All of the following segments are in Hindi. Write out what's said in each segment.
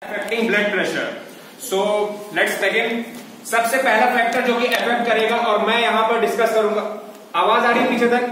Affecting blood pressure. So let's begin. सबसे पहला फैक्टर जो कि अफेक्ट करेगा और मैं यहां पर डिस्कस करूंगा। आवाज आ रही है पीछे तक?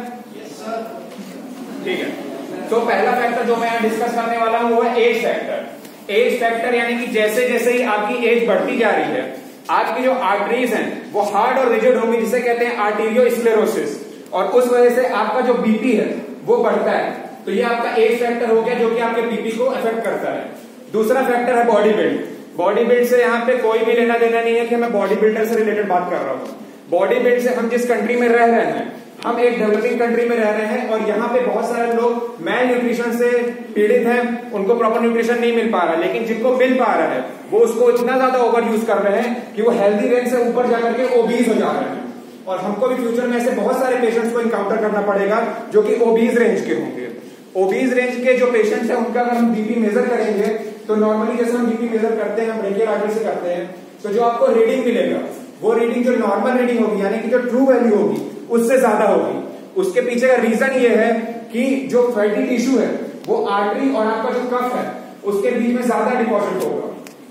ठीक है। तो पहला फैक्टर जो मैं यहां डिस्कस करने वाला हूं वो है एज फैक्टर। एज फैक्टर यानी कि जैसे जैसे ही आपकी एज बढ़ती जा रही है, आपकी जो आर्टरीज हैं वो हार्ड और रिजिड होंगी, जिसे कहते हैं आर्टीरियोस्क्लेरोसिस, और उस वजह से आपका जो बीपी है वो बढ़ता है। तो ये आपका एज फैक्टर हो गया जो कि आपके बीपी को अफेक्ट करता है। दूसरा फैक्टर है बॉडी बिल्ड। बॉडी बिल्ड से यहाँ पे कोई भी लेना देना नहीं है कि मैं बॉडी बिल्डर से रिलेटेड बात कर रहा हूँ। बॉडी बिल्ड से हम जिस कंट्री में रह रहे हैं, हम एक डेवलपिंग कंट्री में रह रहे हैं और यहाँ पे बहुत सारे लोग मैल न्यूट्रिशन से पीड़ित हैं, उनको प्रॉपर न्यूट्रिशन नहीं मिल पा रहा है, लेकिन जिनको मिल पा रहा है वो उसको इतना ज्यादा ओवर यूज कर रहे हैं कि वो हेल्दी रेंज से ऊपर जाकर के ओबीज हो जा रहे हैं। और हमको भी फ्यूचर में ऐसे बहुत सारे पेशेंट्स को इनकाउंटर करना पड़ेगा जो कि ओबीज रेंज के होंगे। ओबीज रेंज के जो पेशेंट्स हैं उनका अगर हम बीपी मेजर करेंगे तो नॉर्मली जैसे हम बीपी मेजर करते हैं, हम ब्रेकियल आर्टरी से करते हैं, तो जो आपको रीडिंग मिलेगा वो रीडिंग जो नॉर्मल रीडिंग होगी यानी कि जो ट्रू वैल्यू होगी उससे ज्यादा होगी। उसके पीछे का रीजन ये है कि जो फैटी टिश्यू है वो आर्टरी और आपका जो कफ है उसके बीच में ज्यादा डिपॉजिट होगा।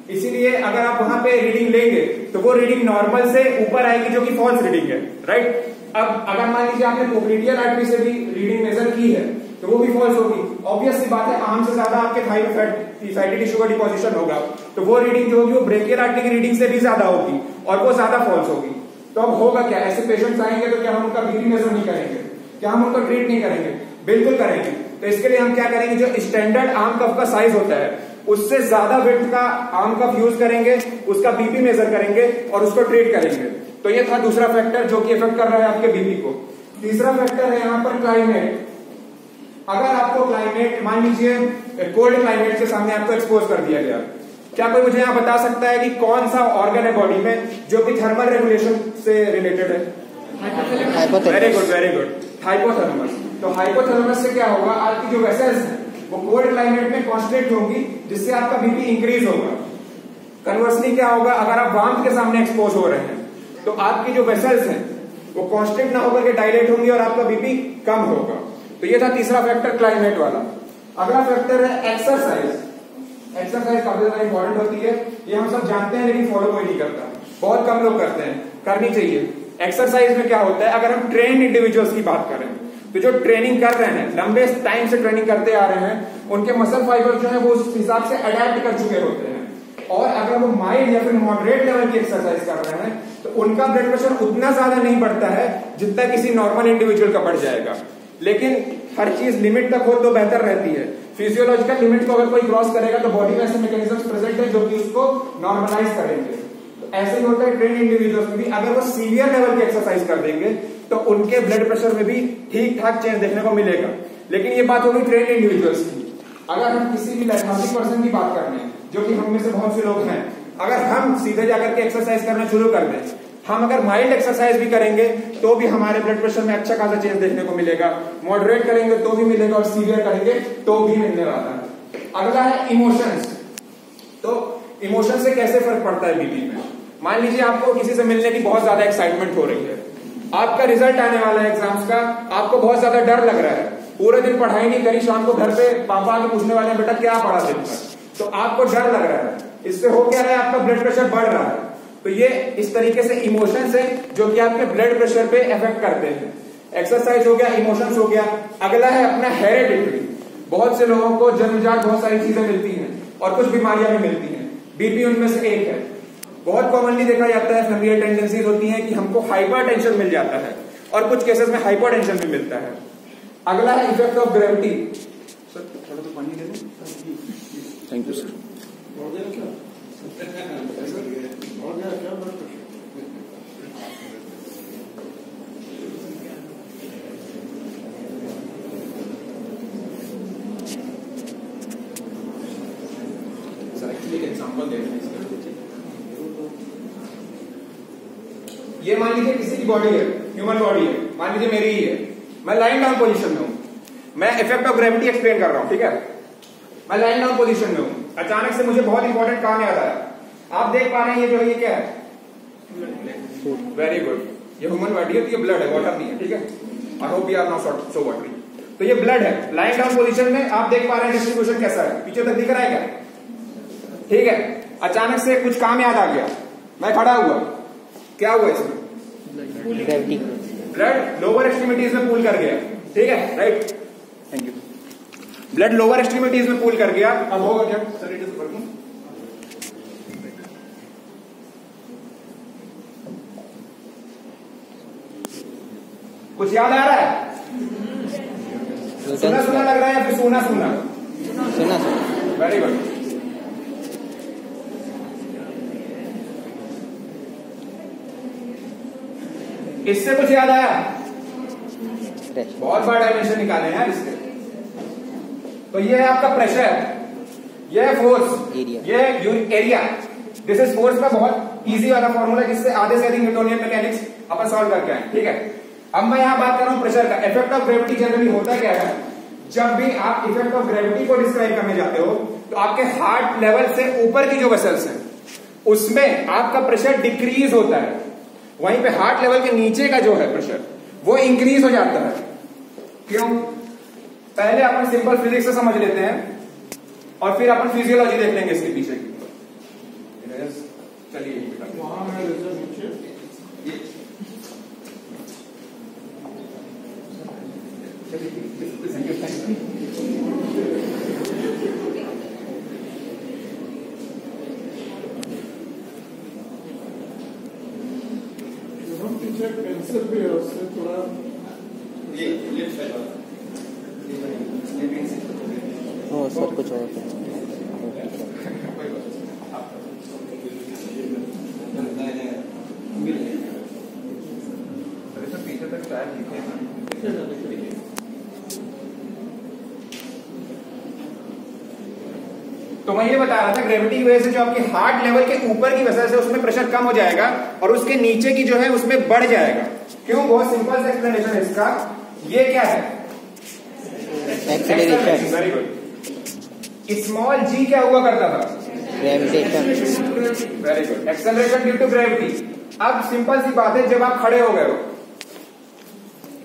इसीलिए अगर आप वहां पे रीडिंग लेंगे तो वो रीडिंग नॉर्मल से ऊपर आएगी जो कि फॉल्स रीडिंग है, राइट। अब अगर मान लीजिए आपने पोप्लिटियल आर्टरी से भी रीडिंग मेजर की है तो वो भी फॉल्स होगी। ऑब्वियस सी बात है, आम से ज्यादा आपके थाई में फैटी टिश्यू का डिपोजिशन होगा, तो वो रीडिंग जो होगी वो ब्रेकियल आर्टरी की रीडिंग से भी ज्यादा होगी और वो ज्यादा फॉल्स होगी। तो अब होगा क्या, ऐसे पेशेंट्स आएंगे तो क्या हम उनका बीपी मेजर नहीं करेंगे? क्या हम उनको ट्रीट नहीं करेंगे? बिल्कुल करेंगे। तो इसके लिए हम क्या करेंगे, जो स्टैंडर्ड आर्म कफ का साइज होता है उससे ज्यादा विड्थ का आर्म कफ यूज करेंगे, उसका बीपी मेजर करेंगे और उसको ट्रीट करेंगे। तो ये था दूसरा फैक्टर जो कि इफेक्ट कर रहा है आपके बीपी को। तीसरा फैक्टर है यहाँ पर क्लाइमेट। अगर आपको क्लाइमेट, मान लीजिए कोल्ड क्लाइमेट के सामने आपको एक्सपोज कर दिया गया, क्या कोई मुझे यहाँ बता सकता है कि कौन सा ऑर्गन है बॉडी में जो कि थर्मल रेगुलेशन से रिलेटेड है? Very good, very good, hypothalamus. तो हाइपोथैलेमस से क्या होगा, आपकी जो वेसल्स है वो कोल्ड क्लाइमेट में कॉन्स्ट्रिक्ट होंगी, जिससे आपका बीपी इंक्रीज होगा। कन्वर्सली क्या होगा, अगर आप वार्मथ के सामने एक्सपोज हो रहे हैं तो आपकी जो वेसल्स हैं वो कॉन्स्ट्रिक्ट ना होकर के डायलेट होंगी और आपका बीपी कम होगा। तो ये था तीसरा फैक्टर क्लाइमेट वाला। अगला फैक्टर है एक्सरसाइज। एक्सरसाइज काफी ज्यादा इंपॉर्टेंट होती है, ये हम सब जानते हैं लेकिन फॉलो कोई नहीं करता, बहुत कम लोग करते हैं, करनी चाहिए। एक्सरसाइज में क्या होता है, अगर हम ट्रेन इंडिविजुअल्स की बात करें तो जो ट्रेनिंग कर रहे हैं, लंबे टाइम से ट्रेनिंग करते आ रहे हैं, उनके मसल फाइबर जो है वो उस हिसाब से अडेप्ट कर चुके होते हैं। और अगर वो माइल्ड या फिर मॉडरेट लेवल की एक्सरसाइज कर रहे हैं तो उनका ब्लड प्रेशर उतना ज्यादा नहीं बढ़ता है जितना किसी नॉर्मल इंडिविजुअल का बढ़ जाएगा। लेकिन हर चीज लिमिट तक हो तो बेहतर रहती है। फिजियोलॉजिकल लिमिट को अगर कोई क्रॉस करेगा तो बॉडी में ऐसे मैकेनिज्म्स प्रेजेंट है जो कि उसको नॉर्मलाइज करेंगे। तो ऐसे ही होता है ट्रेन इंडिविजुअल्स में भी, अगर वो सीवियर लेवल की एक्सरसाइज कर देंगे तो उनके ब्लड प्रेशर में भी ठीक ठाक चेंज देखने को मिलेगा। लेकिन ये बात होगी ट्रेन इंडिविजुअल्स की। अगर हम किसी भी लेथार्जिक पर्सन की बात कर रहे हैं, जो कि हम में से बहुत से लोग हैं, अगर हम सीधे जाकर के एक्सरसाइज करना शुरू कर दें, हम अगर माइल्ड एक्सरसाइज भी करेंगे तो भी हमारे ब्लड प्रेशर में अच्छा खासा चेंज देखने को मिलेगा, मॉडरेट करेंगे तो भी मिलेगा और सीवियर करेंगे तो भी मिलने वाला है। अगला है इमोशंस। तो इमोशन से कैसे फर्क पड़ता है बीपी में? मान लीजिए आपको किसी से मिलने की बहुत ज्यादा एक्साइटमेंट हो रही है, आपका रिजल्ट आने वाला है एग्जाम्स का, आपको बहुत ज्यादा डर लग रहा है, पूरे दिन पढ़ाई नहीं करी, शाम को घर पे पापा आके पूछने वाले हैं बेटा क्या पढ़ा दिन भर, तो आपको डर लग रहा है। इससे हो क्या रहा है, आपका ब्लड प्रेशर बढ़ रहा है। तो ये इस तरीके से इमोशंस है जो कि आपके ब्लड प्रेशर पे इफेक्ट करते हैं। एक्सरसाइज हो गया, इमोशंस हो गया। अगला है अपना हेरेडिटरी। बहुत से लोगों को जन्मजात बहुत सारी चीजें मिलती हैं और कुछ बीमारियां भी मिलती हैं, बीपी उनमें से एक है। बहुत कॉमनली देखा जाता है, फैमिलियल टेंडेंसीज होती हैं कि हमको हाइपरटेंशन मिल जाता है और कुछ केसेस में हाइपोटेंशन भी मिलता है। अगला है इफेक्ट ऑफ ग्रेविटी। सर थोड़ा तो पानी दे दो। Thank you sir. एग्जाम्पल दे रहे हैं। ये मान लीजिए किसी की बॉडी है, ह्यूमन बॉडी है, मान लीजिए मेरी ही है, मैं लाइन डाउन पोजीशन में हूं, मैं इफेक्ट ऑफ ग्रेविटी एक्सप्लेन कर रहा हूं, ठीक है। मैं लाइन डाउन पोजीशन में हूं, अचानक से मुझे बहुत इंपॉर्टेंट काम याद आया। आप देख पा रहे हैं ये जो है ये क्या है? वेरी गुड, ये ह्यूमन बॉडी है तो ये ब्लड है, वाटर नहीं है, ठीक है। I hope you are not so watery. तो ये ब्लड है, लाइन डाउन पोजीशन में आप देख पा रहे हैं डिस्ट्रीब्यूशन कैसा है, पीछे तक दिख रहा है क्या? ठीक है, अचानक से कुछ काम याद आ गया, मैं खड़ा हुआ, क्या हुआ इसमें? ब्लड लोअर एक्सट्रीमिटीज में पूल कर गया, ठीक है, right, thank you. Blood lower extremities में पूल कर गया, अब होगा क्या? Sir it is working. कुछ याद आ रहा है? सुना सुना लग रहा है या फिर सुना सुना? सुना। Very good. इससे कुछ याद आया? बहुत बड़ा डायमेंशन निकाले हैं इससे। तो ये है आपका प्रेशर, ये है फोर्स, ये एरिया। दिस इज फोर्स का बहुत इजी वाला फॉर्मूला जिससे आधे से अधिक न्यूटोनियन मैकेनिक्स अपन सॉल्व करके आए, ठीक है। अब मैं यहां बात कर रहा हूं प्रेशर का। इफेक्ट ऑफ ग्रेविटी जनरली होता क्या है, जब भी आप इफेक्ट ऑफ ग्रेविटी को डिस्क्राइब करने जाते हो तो आपके हार्ट लेवल से ऊपर की जो वेसल्स हैं उसमें आपका प्रेशर डिक्रीज होता है, वहीं पे हार्ट लेवल के नीचे का जो है प्रेशर वो इंक्रीज हो जाता है। क्यों? पहले अपन सिंपल फिजिक्स से समझ लेते हैं और फिर अपन फिजियोलॉजी देख लेंगे इसके पीछे की। चलिए कैंसर भी है, उससे थोड़ा सर कुछ और पीछे तक शायद दिखे। तो मैं ये बता रहा था ग्रेविटी की वजह से जो आपके हार्ट लेवल के ऊपर की वजह से उसमें प्रेशर कम हो जाएगा और उसके नीचे की जो है उसमें बढ़ जाएगा। क्यों? बहुत सिंपल सा एक्सप्लेनेशन है इसका। ये क्या है? Acceleration. Very good. Small G क्या हुआ करता था? Gravitation. Very good. Acceleration due to gravity. अब सिंपल सी बात है, जब आप खड़े हो गए हो,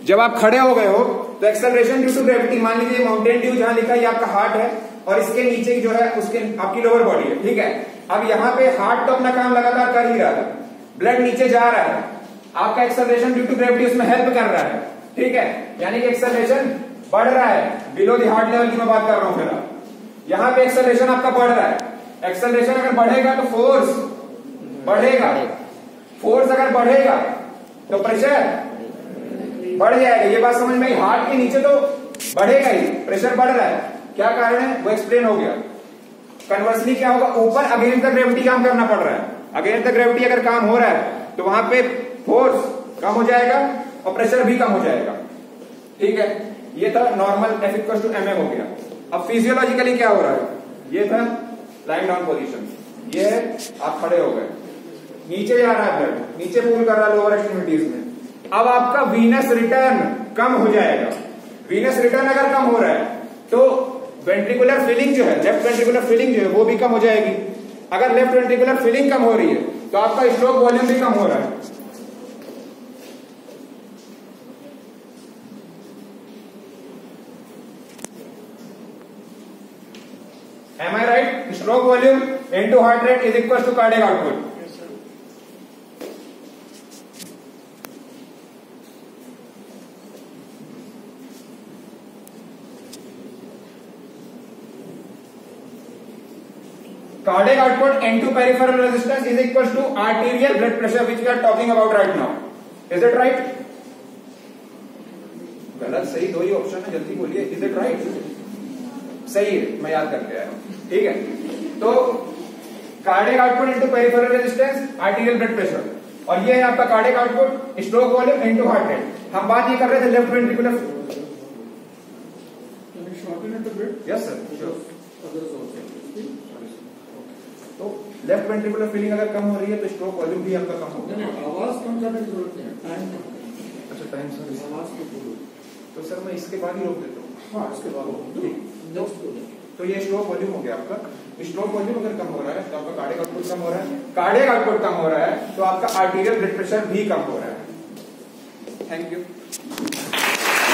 जब आप खड़े हो गए हो तो एक्सेलरेशन ड्यू टू ग्रेविटी, मान लीजिए माउंटेन ड्यू जहां लिखा है ये आपका हार्ट है और इसके नीचे की जो है उसके आपकी लोअर बॉडी है, ठीक है। अब यहाँ पे हार्ट तो अपना काम लगातार कर ही रहा है, ब्लड नीचे जा रहा है, आपका एक्सेलरेशन ड्यू टू ग्रेविटी उसमें हेल्प कर रहा है, ठीक है। यानी कि एक्सेलरेशन बढ़ रहा है, बिलो द हार्ट लेवल की मैं बात कर रहा हूं। फिर यहाँ पे एक्सेलरेशन आपका बढ़ रहा है। एक्सेलरेशन अगर बढ़ेगा तो फोर्स बढ़ेगा, फोर्स अगर बढ़ेगा तो प्रेशर बढ़ जाएगा। ये बात समझ में आई? हार्ट के नीचे तो बढ़ेगा ही, प्रेशर बढ़ रहा है, क्या कारण है वो एक्सप्लेन हो गया। कन्वर्सली क्या होगा, ऊपर अगेंस्ट द ग्रेविटी काम करना पड़ रहा है। अगेंस्ट द ग्रेविटी अगर काम हो रहा है तो वहां पे फोर्स कम हो जाएगा और प्रेशर भी कम हो जाएगा, ठीक है। ये था normal F equal to mm हो गया। अब फिजियोलॉजिकली क्या हो रहा है, ये था लाइन डाउन पोजीशन, ये आप खड़े हो गए, नीचे जा रहा है ब्लड, नीचे पूल कर रहा है लोअर एक्सट्रीमिटीज में। अब आपका वीनस रिटर्न कम हो जाएगा। वीनस रिटर्न अगर कम हो रहा है तो वेंट्रिकुलर फिलिंग जो है, लेफ्ट वेंट्रिकुलर फिलिंग जो है वो भी कम हो जाएगी। अगर लेफ्ट वेंट्रिकुलर फिलिंग कम हो रही है तो आपका स्ट्रोक वॉल्यूम भी कम हो रहा है। Am I right? Stroke volume into heart rate is equal to cardiac output. Cardiac output into peripheral resistance is equal to arterial blood pressure, which we are talking about right now. Is it right? गलत सही दो ही ऑप्शन है, जल्दी बोलिए। Is it right? सही है, मैं याद करके आया हूं, ठीक है। तो cardiac output into peripheral resistance, arterial blood pressure, और ये है आपका cardiac output stroke volume into heart rate. हम बात ये कर रहे थे लेफ्ट वेंट्रिकुलर। Yes sir. तो लेफ्ट वेंट्रिकुलर फीलिंग अगर कम हो रही है तो स्ट्रोक वॉल्यूम भी आपका कम होगा। आवाज कम करने की जरूरत नहीं है, टाइम। अच्छा टाइम सर, आवाज को बोलो तो सर मैं इसके बाद ही रोक देता हूँ। हाँ, इसके बाद तो ये स्ट्रोक वॉल्यूम हो गया आपका। स्ट्रोक वॉल्यूम अगर कम हो रहा है तो आपका कार्डियक आउटपुट कम हो रहा है, कार्डियक आउटपुट कम हो रहा है तो आपका आर्टीरियल ब्लड प्रेशर भी कम हो रहा है। Thank you.